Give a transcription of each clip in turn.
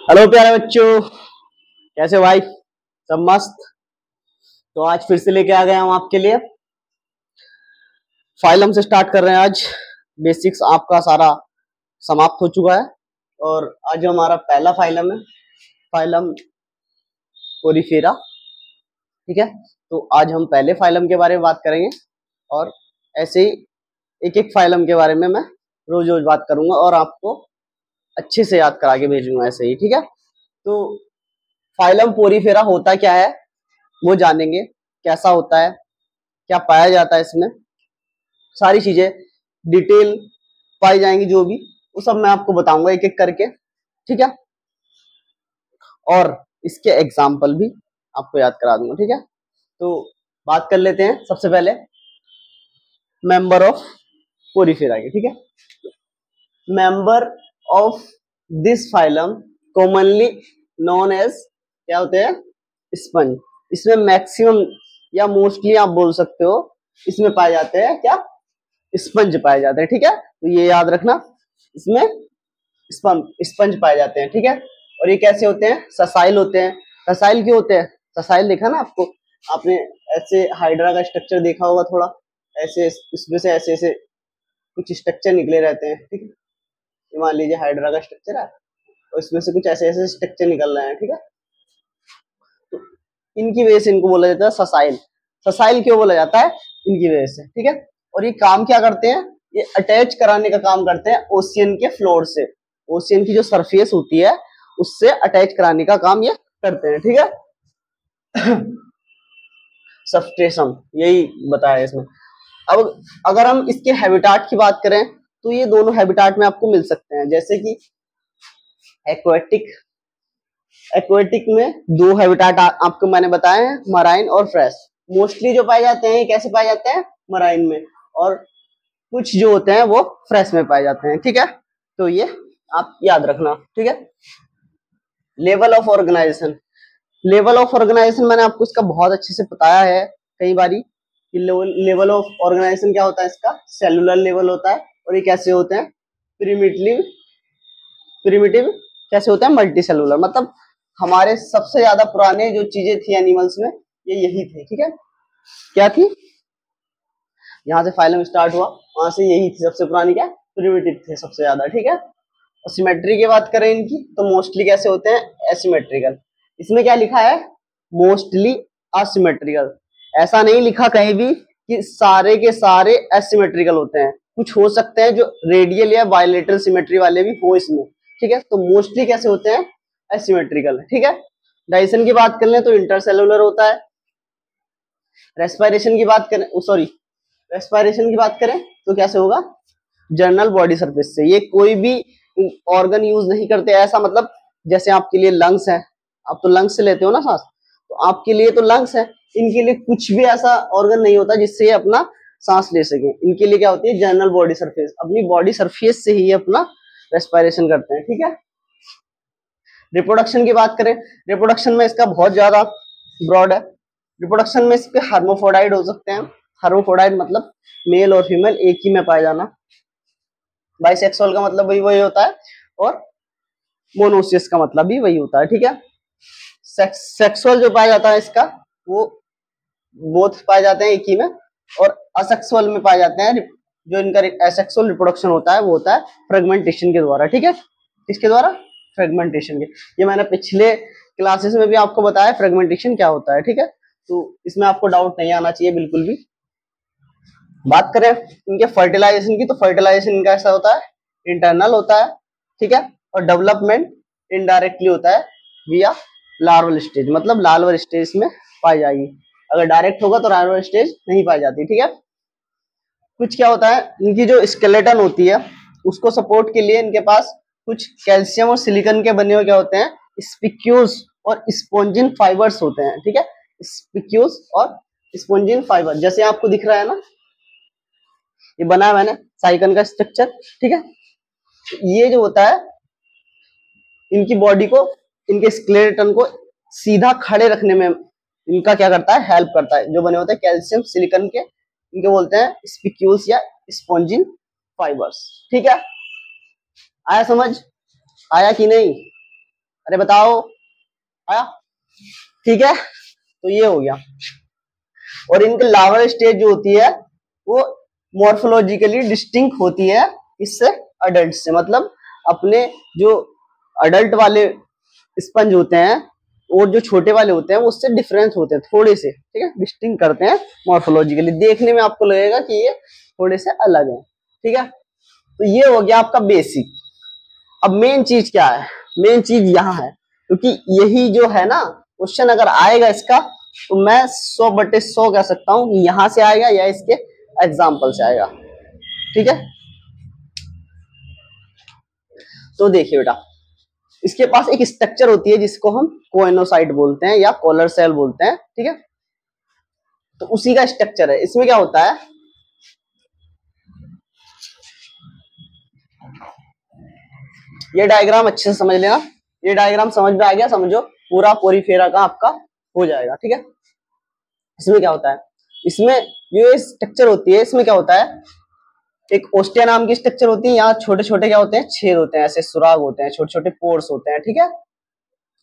Hello प्यारे बच्चों, कैसे हो भाई? सब मस्त। तो आज फिर से लेके आ गए हम आपके लिए फाइलम से स्टार्ट कर रहे हैं। आज बेसिक्स आपका सारा समाप्त हो चुका है और आज जो हमारा पहला फाइलम है, फाइलम पोरीफेरा। ठीक है, तो आज हम पहले फाइलम के बारे में बात करेंगे और ऐसे ही एक एक फाइलम के बारे में मैं रोज रोज बात करूंगा और आपको अच्छे से याद करा के भेजूंगा ऐसे ही। ठीक है, तो फाइलम पोरीफेरा होता क्या है वो जानेंगे, कैसा होता है, क्या पाया जाता है इसमें, सारी चीजें डिटेल पाई जाएंगी जो भी, वो सब मैं आपको बताऊंगा एक एक करके। ठीक है, और इसके एग्जाम्पल भी आपको याद करा दूंगा। ठीक है, तो बात कर लेते हैं सबसे पहले मेंबर ऑफ पोरीफेरा के। ठीक है, member of this phylum commonly known as क्या होते हैं? स्पंज। इसमें मैक्सिमम या मोस्टली आप बोल सकते हो इसमें पाए जाते हैं क्या? स्पंज पाए जाते हैं। ठीक है, तो ये याद रखना, इसमें स्पंज पाए जाते हैं। ठीक है, और ये कैसे होते हैं? ससाइल होते हैं। ससाइल क्यों होते हैं? ससाइल देखा ना आपको, आपने ऐसे हाइड्रा का स्ट्रक्चर देखा होगा थोड़ा ऐसे, इसमें से ऐसे ऐसे कुछ स्ट्रक्चर निकले रहते हैं। ठीक है, मान लीजिए हाइड्रा का स्ट्रक्चर है और इसमें से कुछ ऐसे ऐसे स्ट्रक्चर निकल रहे हैं। ठीक है, तो इनकी वजह से इनको बोला जाता है ससाइल। ससाइल क्यों बोला जाता है? इनकी वजह से। ठीक है, और ये काम क्या करते हैं? ये अटैच कराने का काम करते हैं ओशियन के फ्लोर से। ओशियन की जो सरफेस होती है उससे अटैच कराने का काम ये करते हैं। ठीक है, सब्सट्रेशन यही बताया इसमें। अब अगर हम इसके हैबिटाट की बात करें तो ये दोनों हैबिटाट में आपको मिल सकते हैं, जैसे कि एक्वेटिक। एक्वेटिक में दो हैबिटाट आपको मैंने बताए हैं, मराइन और फ्रेश। मोस्टली जो पाए जाते हैं ये कैसे पाए जाते हैं? मराइन में, और कुछ जो होते हैं वो फ्रेश में पाए जाते हैं। ठीक है, तो ये आप याद रखना। ठीक है, level of organisation. Level of organisation मैंने आपको इसका बहुत अच्छे से बताया है कई बारी कि लेवल ऑफ ऑर्गेनाइजेशन क्या होता है इसका? सेलुलर लेवल होता है। और ये कैसे होते हैं? प्रिमिटिव। प्रिमिटिव कैसे होते हैं? Multi cellular. मतलब हमारे सबसे ज्यादा पुराने जो चीजें थी एनिमल्स में ये यही थे। ठीक है, क्या थी? यहाँ से फाइलम स्टार्ट हुआ, वहां से यही थी सबसे पुरानी, क्या? प्रिमिटिव थे सबसे ज्यादा। ठीक है, और सिमेट्री की बात करें इनकी तो मोस्टली कैसे होते हैं? एसिमेट्रिकल। इसमें क्या लिखा है? Mostly asymmetrical. ऐसा नहीं लिखा कहीं भी कि सारे के सारे एसिमेट्रिकल होते हैं, कुछ हो सकते हैं जो रेडियल या बायलेटरल सिमेट्री वाले भी हो इसमें। ठीक है, तो मोस्टली कैसे होते हैं? एसिमेट्रिकल। ठीक है, डाइजेशन की बात कर लें तो इंटरसेलुलर होता है। रेस्पिरेशन की बात करें, सॉरी, रेस्पिरेशन की बात करें तो कैसे होगा? जर्नल बॉडी सरफेस से। ये कोई भी ऑर्गन यूज नहीं करते, ऐसा मतलब जैसे आपके लिए लंग्स है, आप तो लंग्स से लेते हो ना सांस, तो आपके लिए तो लंग्स है, इनके लिए कुछ भी ऐसा ऑर्गन नहीं होता जिससे ये अपना सांस ले सके। इनके लिए क्या होती है? जर्नल बॉडी सरफेस, अपनी बॉडी सरफेस से ही अपना रेस्पिरेशन करते हैं। ठीक है, रिप्रोडक्शन की बात करें, रिप्रोडक्शन में इसका बहुत ज्यादा ब्रॉड है। रिप्रोडक्शन में इसके हार्मोफोडाइड हो सकते हैं। हार्मोफोडाइड मतलब मेल और फीमेल एक ही में पाए जाना। बाइसेक्सुअल का मतलब वही वही होता है, और मोनोसियस का मतलब भी वही होता है। ठीक है, सेक्सुअल जो पाया जाता है इसका वो बोथ पाए जाते हैं एक ही में, और असेक्सुअल में पाए जाते हैं। जो इनका एसेक्सुअल रिप्रोडक्शन होता है वो होता है फ्रेगमेंटेशन के द्वारा। ठीक है, किसके द्वारा? फ्रेगमेंटेशन के। ये मैंने पिछले क्लासेस में भी आपको बताया फ्रेगमेंटेशन क्या होता है। ठीक है, तो इसमें आपको डाउट नहीं आना चाहिए बिल्कुल भी। बात करें इनके फर्टिलाइजेशन की तो फर्टिलाइजेशन इनका ऐसा होता है, इंटरनल होता है। ठीक है, और डेवलपमेंट इनडायरेक्टली होता है विया लार्वल स्टेज, मतलब लार्वल स्टेज में पाई जाएगी। अगर डायरेक्ट होगा तो लार्वल स्टेज नहीं पाई जाती। ठीक है, कुछ क्या होता है, इनकी जो स्केलेटन होती है उसको सपोर्ट के लिए इनके पास कुछ कैल्शियम और सिलिकॉन के बने हुए क्या होते हैं? स्पिक्यूज और स्पॉन्जिन फाइबर्स होते हैं। ठीक है, स्पिक्यूज और स्पॉन्जिन फाइबर जैसे आपको दिख रहा है ना, ये बना है मैंने साइकन का स्ट्रक्चर। ठीक है, ये जो होता है इनकी बॉडी को, इनके स्केलेटन को सीधा खड़े रखने में इनका क्या करता है? हेल्प करता है। जो बने होते हैं कैल्शियम सिलिकॉन के, इनके बोलते हैं स्पिक्यूल्स या स्पॉन्जिन फाइबर्स। ठीक है, आया समझ? आया कि नहीं? अरे बताओ, आया? ठीक है, तो ये हो गया। और इनके लार्वल स्टेज जो होती है वो मॉर्फोलॉजिकली डिस्टिंक्ट होती है इससे, अडल्ट से, मतलब अपने जो अडल्ट वाले स्पंज होते हैं और जो छोटे वाले होते हैं वो उससे डिफरेंस होते हैं थोड़े से, ठीक है, डिस्टिंक्ट करते हैं मॉर्फोलॉजिकली, देखने में आपको लगेगा कि ये थोड़े से अलग है, ठीक है। तो ये हो गया आपका बेसिक। अब मेन चीज क्या है, मेन चीज यहाँ है, क्योंकि यही जो है ना क्वेश्चन अगर आएगा इसका, तो मैं 100/100 कह सकता हूं कि यहां से आएगा या इसके एग्जाम्पल से आएगा, ठीक है। तो देखिए बेटा, इसके पास एक स्ट्रक्चर होती है जिसको हम कोएनोसाइट बोलते हैं या कॉलर सेल बोलते हैं, ठीक है। तो उसी का स्ट्रक्चर है। इसमें क्या होता है, ये डायग्राम अच्छे से समझ लेना, ये डायग्राम समझ में आ गया, समझो पूरा पोरीफेरा का आपका हो जाएगा, ठीक है। इसमें क्या होता है, इसमें जो स्ट्रक्चर होती है, इसमें क्या होता है, एक ओस्टिया नाम की स्ट्रक्चर होती है, यहाँ छोटे छोटे क्या होते हैं, छेद होते हैं, ऐसे सुराग होते हैं, छोटे छोटे पोर्स होते हैं, ठीक है,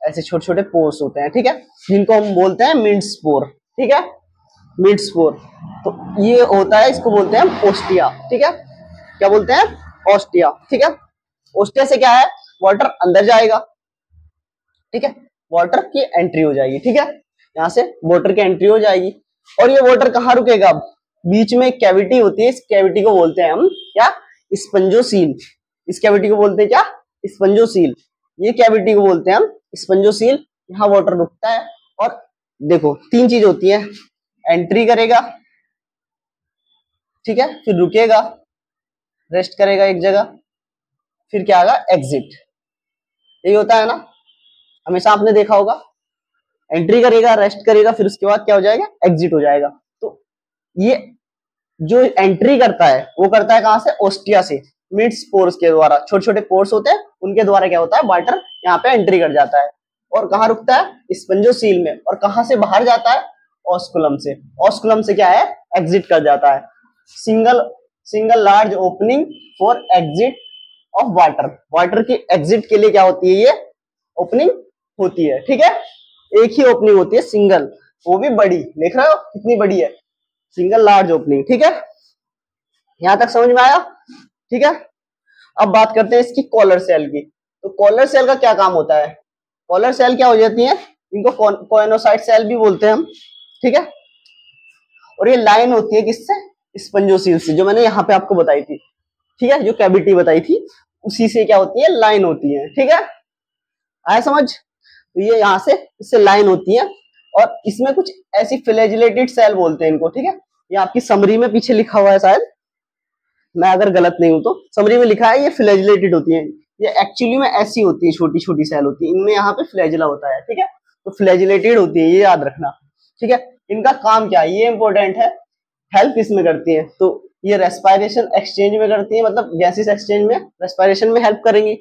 ऐसे छोटे छोटे पोर्स होते हैं, ठीक है, जिनको हम बोलते हैं मिड स्पोर, ठीक है, मिड स्पोर। तो ये होता है, इसको बोलते हैं ओस्टिया, ठीक है, क्या बोलते हैं, ओस्टिया, ठीक है। ओस्टिया से क्या है, वाटर अंदर जाएगा, ठीक है, वाटर की एंट्री हो जाएगी, ठीक है, यहाँ से वाटर की एंट्री हो जाएगी। और ये वाटर कहाँ रुकेगा, बीच में एक कैविटी होती है, इस कैविटी को बोलते हैं हम क्या, स्पंजोसील। इस कैविटी को बोलते हैं क्या, स्पंजोसील। ये कैविटी को बोलते हैं हम स्पंजोसील। यहाँ वाटर रुकता है और देखो 3 चीज होती है, एंट्री करेगा, ठीक है, फिर रुकेगा, रेस्ट करेगा एक जगह, फिर क्या आएगा, एग्जिट। यही होता है ना, हमेशा आपने देखा होगा, एंट्री करेगा, रेस्ट करेगा, फिर उसके बाद क्या हो जाएगा, एग्जिट हो जाएगा। तो ये जो एंट्री करता है वो करता है कहां से, ओस्टिया से, मिड स्पोर्स के द्वारा, छोटे छोटे पोर्स होते हैं उनके द्वारा क्या होता है, वाटर यहाँ पे एंट्री कर जाता है और कहाँ रुकता है, स्पंजोसील में। और कहां से बाहर जाता है, ऑस्कुलम से। ऑस्कुलम से क्या है, एग्जिट कर जाता है। Single large opening for exit of water. Water की एग्जिट के लिए क्या होती है, ये ओपनिंग होती है, ठीक है, एक ही ओपनिंग होती है, सिंगल, वो भी बड़ी, देख रहे हो कितनी बड़ी है, सिंगल लार्ज ओपनिंग, ठीक है। यहां तक समझ में आया, ठीक है। अब बात करते हैं इसकी कॉलर सेल की। तो कॉलर सेल का क्या काम होता है, कॉलर सेल क्या हो जाती है, इनको कोएनोसाइट सेल भी बोलते हैं हम, ठीक है। और ये लाइन होती है किससे, स्पंजोसील से, जो मैंने यहाँ पे आपको बताई थी, ठीक है, जो कैविटी बताई थी उसी से क्या होती है, लाइन होती है, ठीक है, आया समझ। तो ये यहाँ से इससे लाइन होती है और इसमें कुछ ऐसी फ्लैजिलेटेड सेल बोलते हैं इनको, ठीक है। ये आपकी समरी में पीछे लिखा हुआ है शायद, मैं अगर गलत नहीं हूं तो समरी में लिखा है, ये फ्लैजिलेटेड होती है। ये एक्चुअली में ऐसी होती है, छोटी छोटी सेल होती है, इनमें यहाँ पे फ्लैजिला होता है, ठीक है। तो फ्लैजिलेटेड होती है, ये याद रखना, ठीक है। इनका काम क्या है, ये इंपॉर्टेंट है, हेल्प इसमें करती है। तो ये रेस्पिरेशन एक्सचेंज में करती है, मतलब गैसेस एक्सचेंज में, रेस्पिरेशन में हेल्प करेंगी।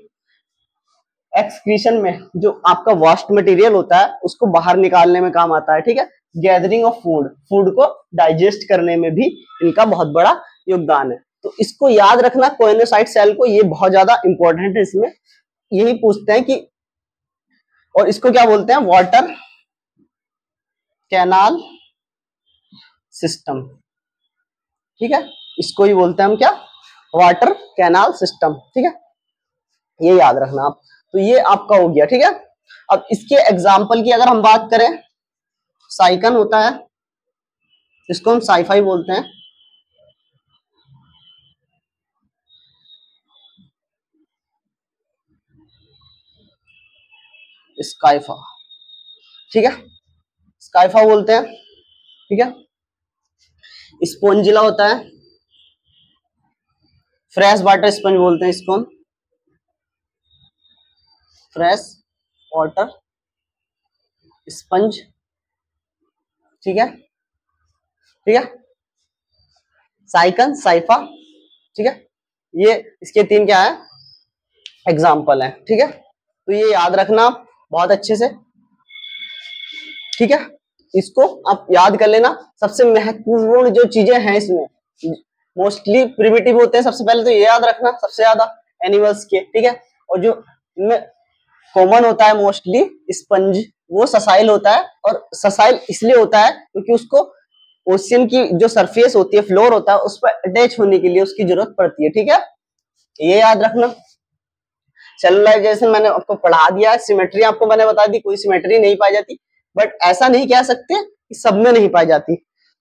एक्सक्रीशन में जो आपका वास्ट मटेरियल होता है उसको बाहर निकालने में काम आता है, ठीक है। गैदरिंग ऑफ फूड, फूड को डाइजेस्ट करने में भी इनका बहुत बड़ा योगदान है। तो इसको याद रखना, कोएनोसाइट सेल को, ये बहुत ज्यादा इंपॉर्टेंट है। इसमें यही पूछते हैं कि, और इसको क्या बोलते हैं, वाटर कैनाल सिस्टम, ठीक है, इसको ही बोलते हैं हम क्या, वाटर कैनाल सिस्टम, ठीक है, ये याद रखना आप। तो ये आपका हो गया, ठीक है। अब इसके एग्जाम्पल की अगर हम बात करें, साइकन होता है, इसको हम साइफाई बोलते हैं, स्काइफा, ठीक है, स्काइफा बोलते हैं, ठीक है। स्पोंजिला होता है, फ्रेश वाटर स्पंज बोलते हैं इसको हम, फ्रेश वाटर स्पंज, ठीक है, ठीक है। साइकन, साइफा, ठीक है, ये इसके 3 क्या है, एग्जाम्पल है, ठीक है। तो ये याद रखना बहुत अच्छे से, ठीक है, इसको आप याद कर लेना। सबसे महत्वपूर्ण जो चीजें हैं इसमें, मोस्टली प्रिमिटिव होते हैं, सबसे पहले तो ये याद रखना, सबसे ज्यादा एनिमल्स के, ठीक है। और जो इनमें कॉमन होता है मोस्टली स्पंज, वो ससाइल होता है। और ससाइल इसलिए होता है क्योंकि उसको ओशियन की जो सरफेस होती है, फ्लोर होता है, उस पर अटैच होने के लिए उसकी जरूरत पड़ती है। ठीक है, ये याद रखना। सेलुलाइजेशन मैंने आपको पढ़ा दिया है। सिमेट्री आपको मैंने बता दी, कोई सिमेट्री नहीं पाई जाती, बट ऐसा नहीं कह सकते कि सब में नहीं पाई जाती,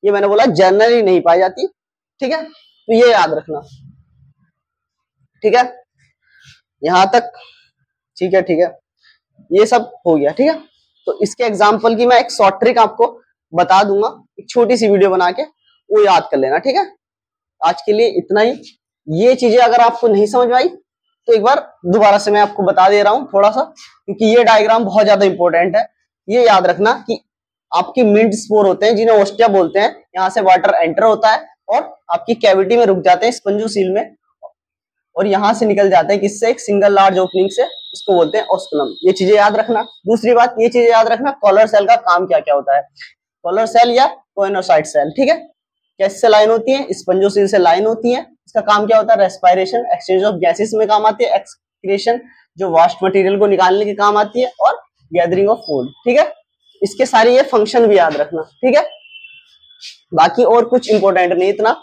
ये मैंने बोला जनरली नहीं पाई जाती। ठीक है, तो ये याद रखना। ठीक है, यहां तक ठीक है। ठीक है, ये सब हो गया। ठीक है, तो इसके एग्जाम्पल की मैं एक शॉर्ट ट्रिक आपको बता दूंगा, एक छोटी सी वीडियो बना के, वो याद कर लेना। ठीक है, आज के लिए इतना ही। ये चीजें अगर आपको नहीं समझ में आई तो एक बार दोबारा से मैं आपको बता दे रहा हूं थोड़ा सा, क्योंकि ये डायग्राम बहुत ज्यादा इंपॉर्टेंट है। ये याद रखना कि आपकी मिड स्पोर होते हैं जिन्हें ओस्टिया बोलते हैं, यहाँ से वाटर एंटर होता है और आपकी कैविटी में रुक जाते हैं स्पंजोसील में, और यहाँ से निकल जाते हैं किससे, एक सिंगल लार्ज ओपनिंग से, इसको बोलते हैं ऑस्कुलम। ये चीजें याद रखना। दूसरी बात, ये चीजें याद रखना, कॉलर सेल का काम क्या क्या होता है। कॉलर सेल या कोइनोसाइट सेल, ठीक है, कैसे लाइन होती है, स्पंजोसील से लाइन होती है। इसका काम क्या होता है, रेस्पिरेशन, एक्सचेंज ऑफ गैसेस में काम आती है, एक्सक्रीशन जो वास्ट मटेरियल को निकालने के काम आती है, और गैदरिंग ऑफ फूड। ठीक है, इसके सारे ये फंक्शन भी याद रखना। ठीक है, बाकी और कुछ इंपॉर्टेंट नहीं इतना,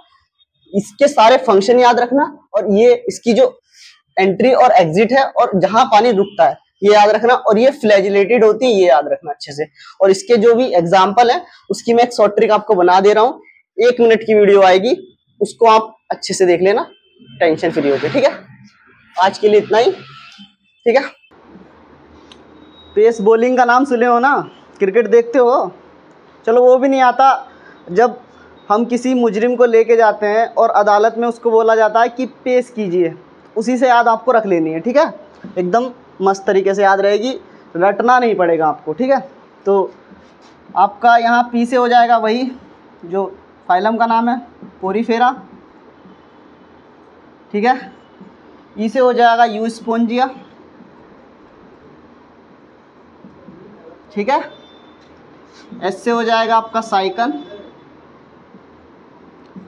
इसके सारे फंक्शन याद रखना, और ये इसकी जो एंट्री और एग्जिट है और जहां पानी रुकता है ये याद रखना, और ये फ्लैजिलेटेड होती है ये याद रखना अच्छे से। और इसके जो भी एग्जाम्पल है उसकी मैं एक शॉर्ट ट्रिक आपको बना दे रहा हूँ, 1 मिनट की वीडियो आएगी, उसको आप अच्छे से देख लेना टेंशन फ्री होके। ठीक है, आज के लिए इतना ही। ठीक है, पेस बॉलिंग का नाम सुने हो ना, क्रिकेट देखते हो, चलो वो भी नहीं आता। जब हम किसी मुजरिम को लेके जाते हैं और अदालत में उसको बोला जाता है कि पेश कीजिए, उसी से याद आपको रख लेनी है। ठीक है, एकदम मस्त तरीके से याद रहेगी, रटना नहीं पड़ेगा आपको। ठीक है, तो आपका यहाँ पी से हो जाएगा वही जो फाइलम का नाम है, पोरीफेरा। ठीक है, ई से हो जाएगा यूस्पोंजिया। ठीक है, एस से हो जाएगा आपका साइकन,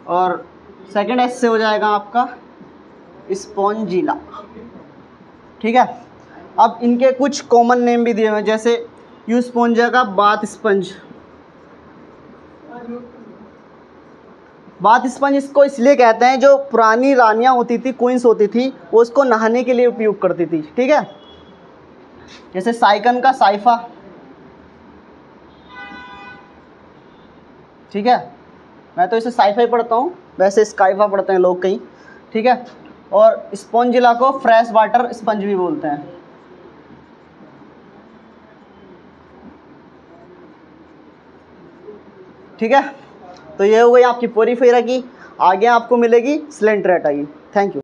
और सेकंड एस से हो जाएगा आपका स्पॉन्जिला। ठीक है, अब इनके कुछ कॉमन नेम भी दिए हुए हैं, जैसे यूस्पोंजिया का बाथ स्पंज। बाथ स्पंज इसको इसलिए कहते हैं, जो पुरानी रानियां होती थी, क्वींस होती थी, वो इसको नहाने के लिए उपयोग करती थी। ठीक है, जैसे साइकन का साइफा। ठीक है, मैं तो इसे साइफा पढ़ता हूँ, वैसे स्काइफा पढ़ते हैं लोग कहीं। ठीक है, और स्पॉन्जिला को फ्रेश वाटर स्पंज भी बोलते हैं। ठीक है, तो ये हो गई आपकी पोरीफेरा की। आगे आपको मिलेगी स्लेंट्रेटा की। Thank you.